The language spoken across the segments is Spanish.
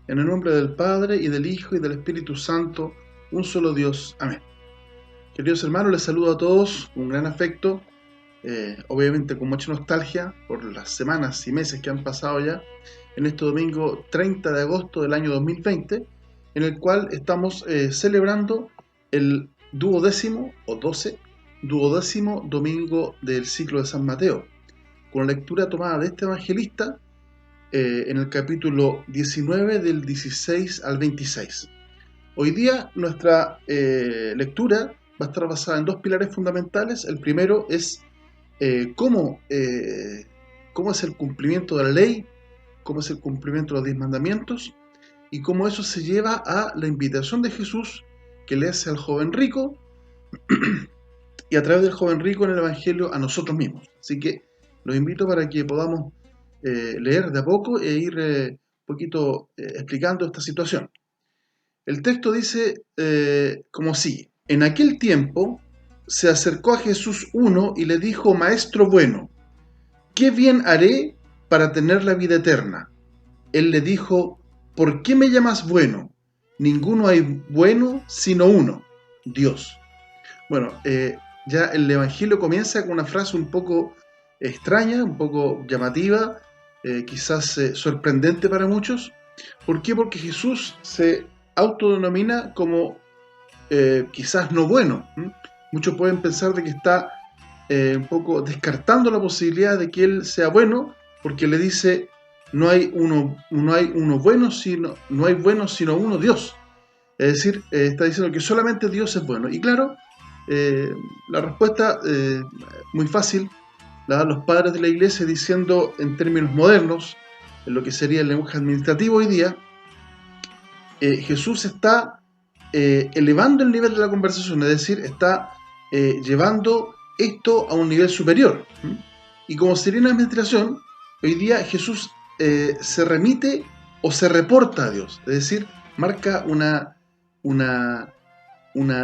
En el nombre del Padre, y del Hijo, y del Espíritu Santo, un solo Dios. Amén. Queridos hermanos, les saludo a todos con un gran afecto, obviamente con mucha nostalgia por las semanas y meses que han pasado ya, en este domingo 30 de agosto del año 2020, en el cual estamos celebrando el duodécimo domingo del ciclo de San Mateo, con la lectura tomada de este evangelista en el capítulo 19 del 16 al 26. Hoy día nuestra lectura va a estar basada en dos pilares fundamentales. El primero es cómo es el cumplimiento de la ley, cómo es el cumplimiento de los 10 mandamientos y cómo eso se lleva a la invitación de Jesús que le hace al joven rico y a través del joven rico en el Evangelio a nosotros mismos. Así que los invito para que podamos leer de a poco e ir un poquito explicando esta situación. El texto dice como sigue: en aquel tiempo se acercó a Jesús uno y le dijo: Maestro bueno, ¿qué bien haré para tener la vida eterna? Él le dijo: ¿por qué me llamas bueno? Ninguno hay bueno sino uno, Dios. Bueno, ya el Evangelio comienza con una frase un poco extraña, un poco llamativa, quizás sorprendente para muchos. ¿Por qué? Porque Jesús se autodenomina como quizás no bueno. Muchos pueden pensar de que está un poco descartando la posibilidad de que Él sea bueno, porque le dice: no hay uno bueno, no hay bueno sino uno, Dios. Es decir, está diciendo que solamente Dios es bueno. Y claro, la respuesta muy fácil la dan los padres de la iglesia diciendo en términos modernos, en lo que sería el lenguaje administrativo hoy día, Jesús está elevando el nivel de la conversación, es decir, está llevando esto a un nivel superior. Y como sería una administración, hoy día Jesús se remite o se reporta a Dios, es decir, marca una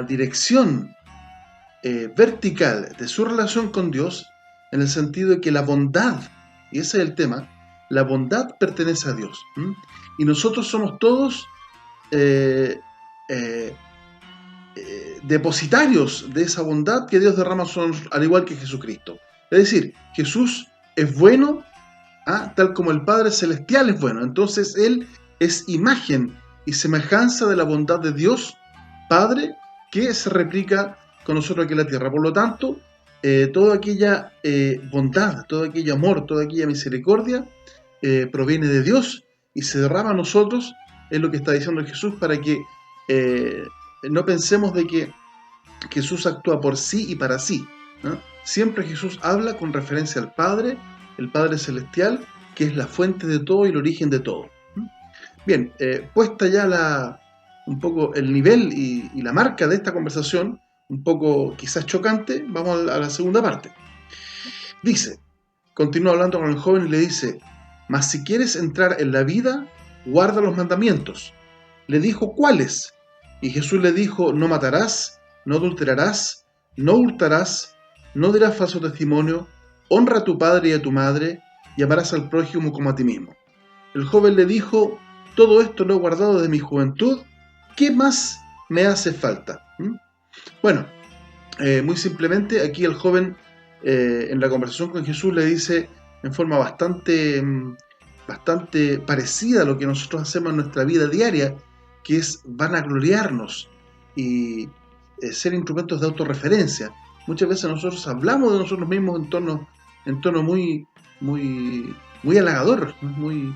dirección vertical de su relación con Dios, en el sentido de que la bondad, y ese es el tema, la bondad pertenece a Dios. Y nosotros somos todos eh, eh, depositarios de esa bondad que Dios derrama al igual que Jesucristo. Es decir, Jesús es bueno, tal como el Padre Celestial es bueno. Entonces Él es imagen y semejanza de la bondad de Dios Padre, que se replica con nosotros aquí en la tierra. Por lo tanto, toda aquella bondad, todo aquel amor, toda aquella misericordia proviene de Dios y se derrama a nosotros. Es lo que está diciendo Jesús, para que no pensemos de que Jesús actúa por sí y para sí, ¿no? Siempre Jesús habla con referencia al Padre, el Padre Celestial, que es la fuente de todo y el origen de todo. Bien, puesta ya un poco el nivel y la marca de esta conversación, un poco quizás chocante, vamos a la segunda parte. Dice, continúa hablando con el joven y le dice: mas si quieres entrar en la vida, guarda los mandamientos. Le dijo: ¿cuáles? Y Jesús le dijo: no matarás, no adulterarás, no hurtarás, no dirás falso testimonio, honra a tu padre y a tu madre, y amarás al prójimo como a ti mismo. El joven le dijo: todo esto lo he guardado desde mi juventud, ¿qué más me hace falta? Bueno, muy simplemente aquí el joven en la conversación con Jesús le dice en forma bastante parecida a lo que nosotros hacemos en nuestra vida diaria, que es vanagloriarnos y ser instrumentos de autorreferencia. Muchas veces nosotros hablamos de nosotros mismos en tono muy halagador, muy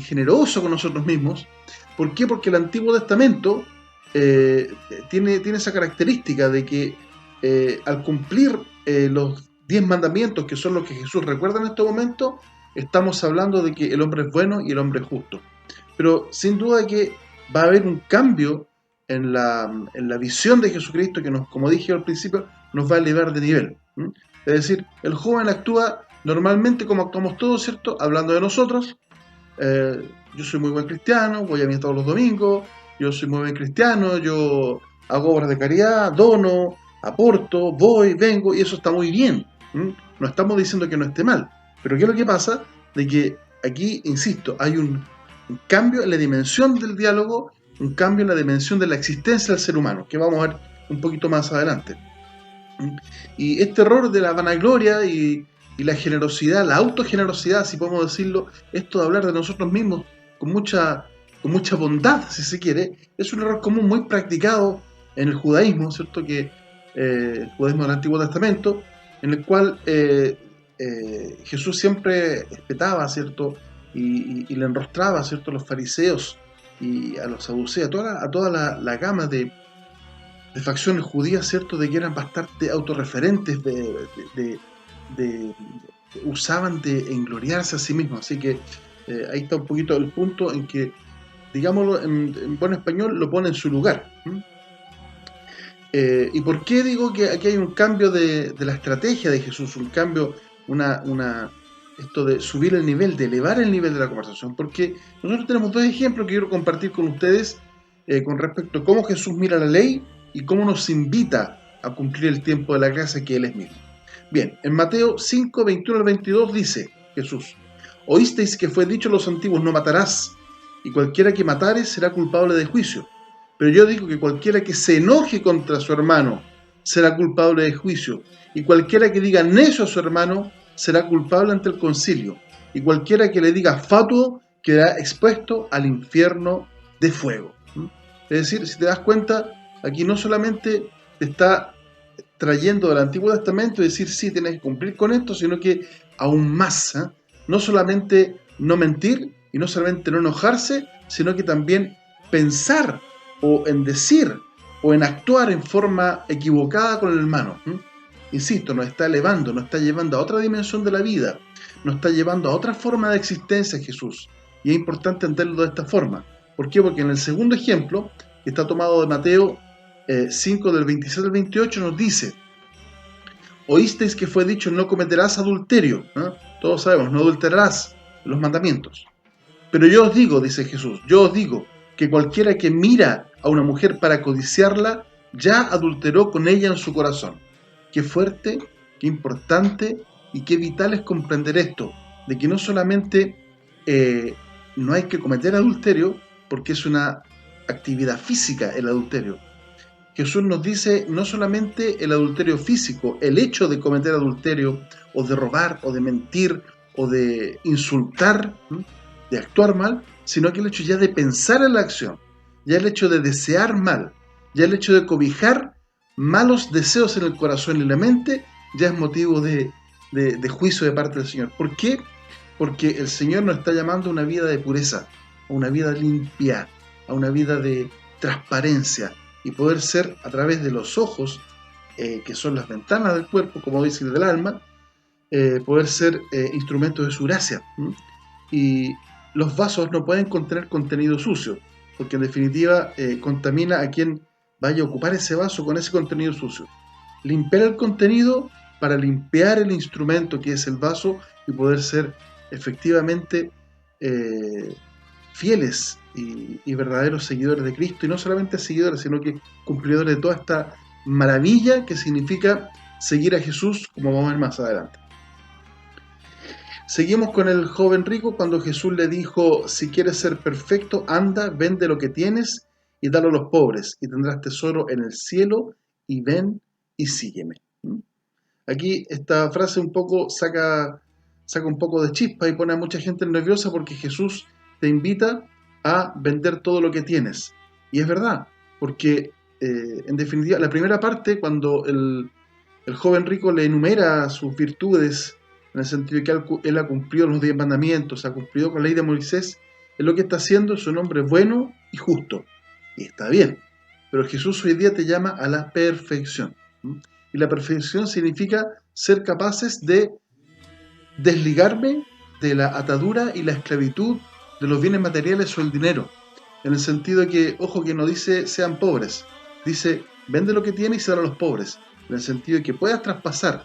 generoso con nosotros mismos. ¿Por qué? Porque el Antiguo Testamento tiene esa característica de que al cumplir los 10 mandamientos, que son los que Jesús recuerda en este momento, estamos hablando de que el hombre es bueno y el hombre es justo. Pero sin duda que va a haber un cambio en la visión de Jesucristo que, como dije al principio, nos va a elevar de nivel. Es decir, el joven actúa normalmente como actuamos todos, ¿cierto? Hablando de nosotros. Yo soy muy buen cristiano, voy a misa todos los domingos, yo soy muy buen cristiano, yo hago obras de caridad, dono, aporto, voy, vengo, y eso está muy bien. No estamos diciendo que no esté mal, pero ¿qué es lo que pasa? De que aquí, insisto, hay un cambio en la dimensión del diálogo, un cambio en la dimensión de la existencia del ser humano, que vamos a ver un poquito más adelante. Y este error de la vanagloria y la generosidad, la autogenerosidad, si podemos decirlo, esto de hablar de nosotros mismos con mucha bondad, si se quiere, es un error común muy practicado en el judaísmo, ¿cierto? Que el judaísmo del Antiguo Testamento, en el cual Jesús siempre espetaba, ¿cierto? Y le enrostraba, ¿cierto? A los fariseos y a los saduceos, a toda la gama de facciones judías, ¿cierto? De que eran bastante autorreferentes, usaban de engloriarse a sí mismos. Así que ahí está un poquito el punto en que, digámoslo en buen español, lo pone en su lugar. ¿Y por qué digo que aquí hay un cambio de la estrategia de Jesús? Un cambio, esto de subir el nivel, de elevar el nivel de la conversación. Porque nosotros tenemos dos ejemplos que quiero compartir con ustedes con respecto a cómo Jesús mira la ley y cómo nos invita a cumplir el tiempo de la gracia que Él es mismo. Bien, en Mateo 5, 21 al 22 dice Jesús: oísteis que fue dicho a los antiguos, no matarás, y cualquiera que matare será culpable de juicio. Pero yo digo que cualquiera que se enoje contra su hermano será culpable de juicio, y cualquiera que diga necio a su hermano será culpable ante el concilio, y cualquiera que le diga fatuo quedará expuesto al infierno de fuego. Es decir, si te das cuenta, aquí no solamente te está trayendo del Antiguo Testamento y decir, sí, tienes que cumplir con esto, sino que aún más, no solamente no mentir y no solamente no enojarse, sino que también pensar o en decir o en actuar en forma equivocada con el hermano. Insisto, nos está elevando, nos está llevando a otra dimensión de la vida, nos está llevando a otra forma de existencia Jesús. Y es importante entenderlo de esta forma. ¿Por qué? Porque en el segundo ejemplo, que está tomado de Mateo 5 del 27 al 28, nos dice: oísteis que fue dicho, no cometerás adulterio. Todos sabemos, no adulterarás, los mandamientos. Pero yo os digo, dice Jesús, yo os digo que cualquiera que mira a una mujer para codiciarla, ya adulteró con ella en su corazón. Qué fuerte, qué importante y qué vital es comprender esto, de que no solamente no hay que cometer adulterio, porque es una actividad física el adulterio. Jesús nos dice no solamente el adulterio físico, el hecho de cometer adulterio, o de robar, o de mentir, o de insultar, de actuar mal, sino que el hecho ya de pensar en la acción, ya el hecho de desear mal, ya el hecho de cobijar malos deseos en el corazón y la mente, ya es motivo de juicio de parte del Señor. ¿Por qué? Porque el Señor nos está llamando a una vida de pureza, a una vida limpia, a una vida de transparencia, y poder ser a través de los ojos, que son las ventanas del cuerpo, como dice del alma, poder ser instrumentos de su gracia. Y los vasos no pueden contener contenido sucio, porque en definitiva contamina a quien vaya a ocupar ese vaso con ese contenido sucio. Limpiar el contenido para limpiar el instrumento que es el vaso y poder ser efectivamente fieles y verdaderos seguidores de Cristo, y no solamente seguidores, sino que cumplidores de toda esta maravilla que significa seguir a Jesús, como vamos a ver más adelante. Seguimos con el joven rico cuando Jesús le dijo: si quieres ser perfecto, anda, vende lo que tienes y dalo a los pobres, y tendrás tesoro en el cielo, y ven y sígueme. Aquí esta frase un poco saca un poco de chispa y pone a mucha gente nerviosa, porque Jesús te invita a vender todo lo que tienes. Y es verdad, porque en definitiva, la primera parte, cuando el joven rico le enumera sus virtudes, en el sentido de que él ha cumplido los 10 mandamientos, ha cumplido con la ley de Moisés, es lo que está haciendo, es un hombre bueno y justo. Y está bien. Pero Jesús hoy día te llama a la perfección. Y la perfección significa ser capaces de desligarme de la atadura y la esclavitud de los bienes materiales o el dinero. En el sentido de que, ojo, que no dice sean pobres, dice vende lo que tienes y se da a los pobres. En el sentido de que puedas traspasar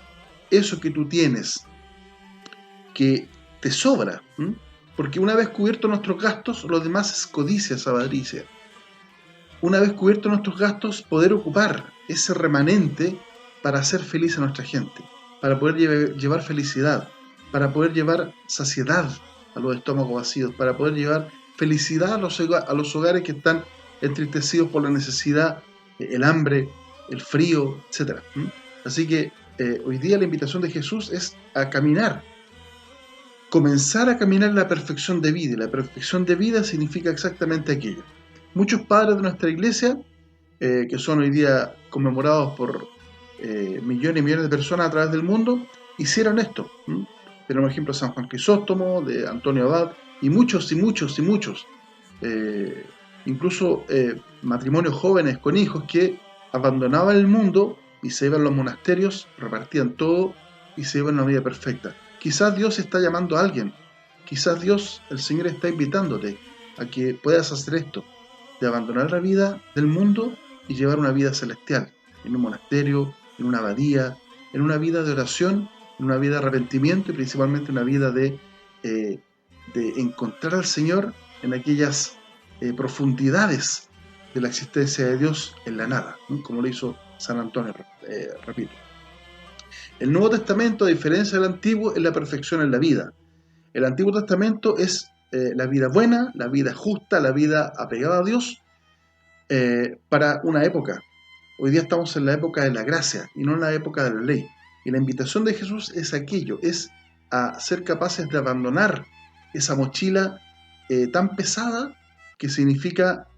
eso que tú tienes, que te sobra, porque una vez cubiertos nuestros gastos, lo demás es codicia, es avaricia. Una vez cubiertos nuestros gastos, poder ocupar ese remanente para hacer feliz a nuestra gente, para poder llevar felicidad, para poder llevar saciedad a los estómagos vacíos, para poder llevar felicidad a los hogares que están entristecidos por la necesidad, el hambre, el frío, etc. Así que hoy día la invitación de Jesús es a caminar, comenzar a caminar en la perfección de vida. Y la perfección de vida significa exactamente aquello. Muchos padres de nuestra iglesia, que son hoy día conmemorados por millones y millones de personas a través del mundo, hicieron esto. Tenemos ejemplos de San Juan Crisóstomo, de Antonio Abad, y muchos y muchos y muchos. Incluso matrimonios jóvenes con hijos que abandonaban el mundo y se iban a los monasterios, repartían todo y se iban a una vida perfecta. Quizás Dios está llamando a alguien, quizás Dios, el Señor está invitándote a que puedas hacer esto, de abandonar la vida del mundo y llevar una vida celestial, en un monasterio, en una abadía, en una vida de oración, en una vida de arrepentimiento y principalmente una vida de encontrar al Señor en aquellas profundidades de la existencia de Dios en la nada, ¿no? Como lo hizo San Antonio, repito. El Nuevo Testamento, a diferencia del Antiguo, es la perfección en la vida. El Antiguo Testamento es la vida buena, la vida justa, la vida apegada a Dios para una época. Hoy día estamos en la época de la gracia y no en la época de la ley. Y la invitación de Jesús es aquello, es a ser capaces de abandonar esa mochila tan pesada que significa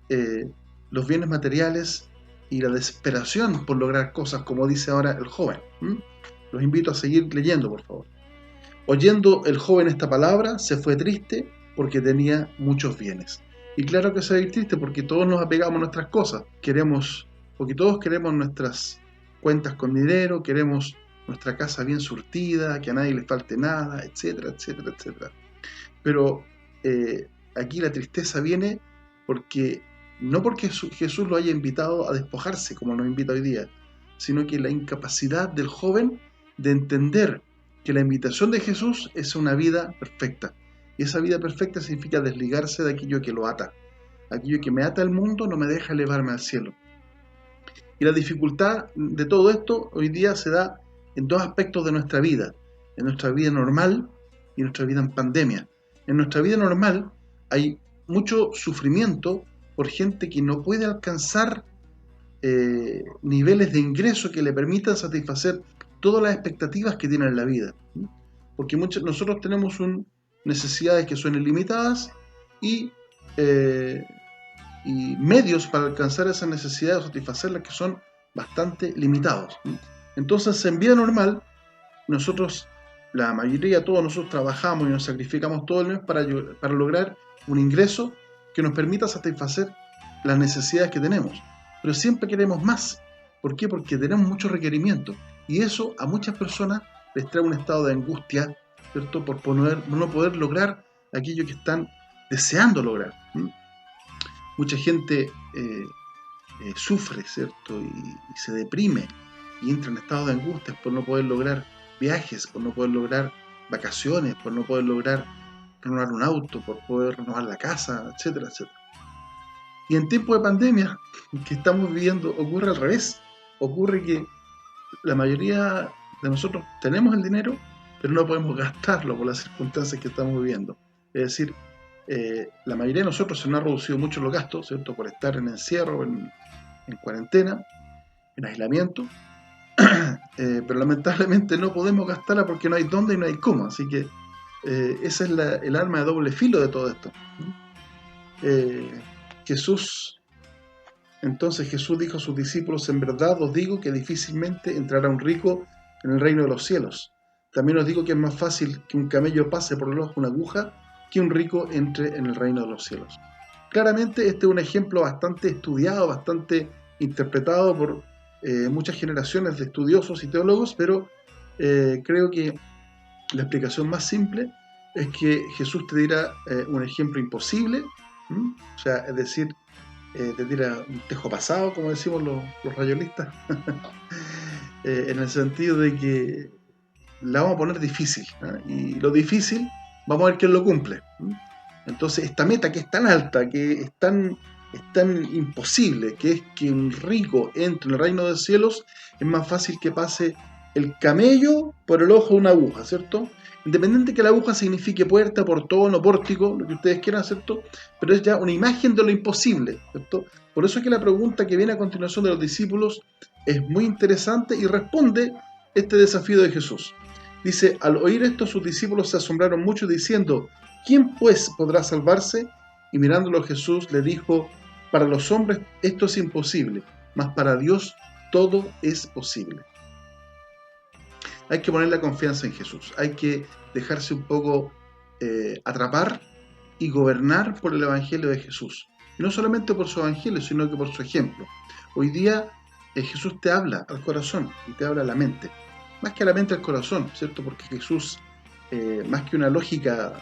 los bienes materiales y la desesperación por lograr cosas, como dice ahora el joven. Los invito a seguir leyendo, por favor. Oyendo el joven esta palabra, se fue triste porque tenía muchos bienes. Y claro que se va a ir triste porque todos nos apegamos a nuestras cosas. Porque todos queremos nuestras cuentas con dinero, queremos nuestra casa bien surtida, que a nadie le falte nada, etcétera, etcétera, etcétera. Pero aquí la tristeza viene porque no porque Jesús lo haya invitado a despojarse como nos invita hoy día, sino que la incapacidad del joven de entender que la invitación de Jesús es una vida perfecta. Y esa vida perfecta significa desligarse de aquello que lo ata. Aquello que me ata al mundo no me deja elevarme al cielo. Y la dificultad de todo esto hoy día se da en dos aspectos de nuestra vida. En nuestra vida normal y en nuestra vida en pandemia. En nuestra vida normal hay mucho sufrimiento por gente que no puede alcanzar niveles de ingreso que le permitan satisfacer todas las expectativas que tiene en la vida. Porque nosotros tenemos necesidades que son ilimitadas y medios para alcanzar esas necesidades o satisfacerlas que son bastante limitados. Entonces, en vida normal, la mayoría, todos nosotros trabajamos y nos sacrificamos todo el mes para lograr un ingreso que nos permita satisfacer las necesidades que tenemos. Pero siempre queremos más. ¿Por qué? Porque tenemos muchos requerimientos. Y eso a muchas personas les trae un estado de angustia, ¿cierto? Por no poder lograr aquello que están deseando lograr. Mucha gente sufre, ¿cierto? Y se deprime y entra en estado de angustia por no poder lograr viajes, por no poder lograr vacaciones, por no poder lograr renovar un auto, por poder renovar la casa, etcétera, etcétera. Y en tiempo de pandemia que estamos viviendo ocurre al revés. Ocurre que la mayoría de nosotros tenemos el dinero, pero no podemos gastarlo por las circunstancias que estamos viviendo. Es decir, la mayoría de nosotros se nos ha reducido mucho los gastos, ¿cierto? Por estar en encierro, en cuarentena, en aislamiento, pero lamentablemente no podemos gastarla porque no hay dónde y no hay cómo. Así que esa es el arma de doble filo de todo esto. Entonces Jesús dijo a sus discípulos: en verdad os digo que difícilmente entrará un rico en el reino de los cielos. También os digo que es más fácil que un camello pase por el ojo de una aguja que un rico entre en el reino de los cielos. Claramente este es un ejemplo bastante estudiado, bastante interpretado por muchas generaciones de estudiosos y teólogos, pero creo que la explicación más simple es que Jesús te dirá un ejemplo imposible, o sea, es decir, te tira un tejo pasado, como decimos los rayolistas, en el sentido de que la vamos a poner difícil, y lo difícil vamos a ver quién lo cumple. Entonces esta meta que es tan alta, que es tan imposible, que es que un rico entre en el reino de los cielos, es más fácil que pase el camello por el ojo de una aguja, ¿cierto? Independiente que la aguja signifique puerta, portón o pórtico, lo que ustedes quieran, ¿cierto? Pero es ya una imagen de lo imposible, ¿cierto? Por eso es que la pregunta que viene a continuación de los discípulos es muy interesante y responde este desafío de Jesús. Dice, al oír esto sus discípulos se asombraron mucho diciendo, ¿quién pues podrá salvarse? Y mirándolo Jesús le dijo, para los hombres esto es imposible, mas para Dios todo es posible. Hay que poner la confianza en Jesús, hay que dejarse un poco atrapar y gobernar por el Evangelio de Jesús. Y no solamente por su Evangelio, sino que por su ejemplo. Hoy día Jesús te habla al corazón y te habla a la mente. Más que a la mente, al corazón, ¿cierto? Porque Jesús, más que una lógica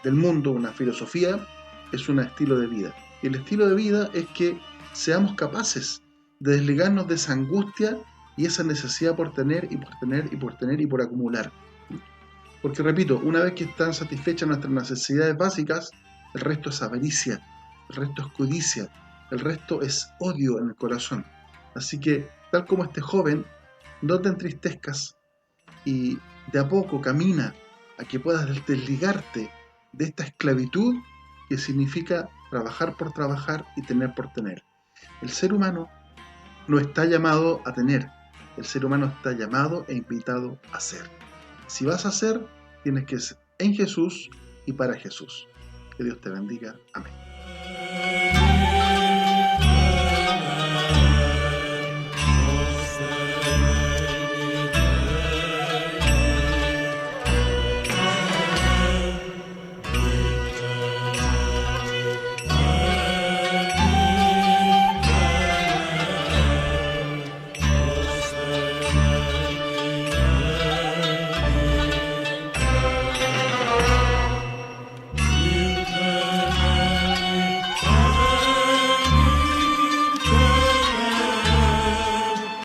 del mundo, una filosofía, es un estilo de vida. Y el estilo de vida es que seamos capaces de desligarnos de esa angustia y esa necesidad por tener y por tener y por tener y por acumular. Porque repito, una vez que están satisfechas nuestras necesidades básicas, el resto es avaricia, el resto es codicia, el resto es odio en el corazón. Así que, tal como este joven, no te entristezcas y de a poco camina a que puedas desligarte de esta esclavitud que significa trabajar por trabajar y tener por tener. El ser humano no está llamado a tener, el ser humano está llamado e invitado a ser. Si vas a ser, tienes que ser en Jesús y para Jesús. Que Dios te bendiga. Amén.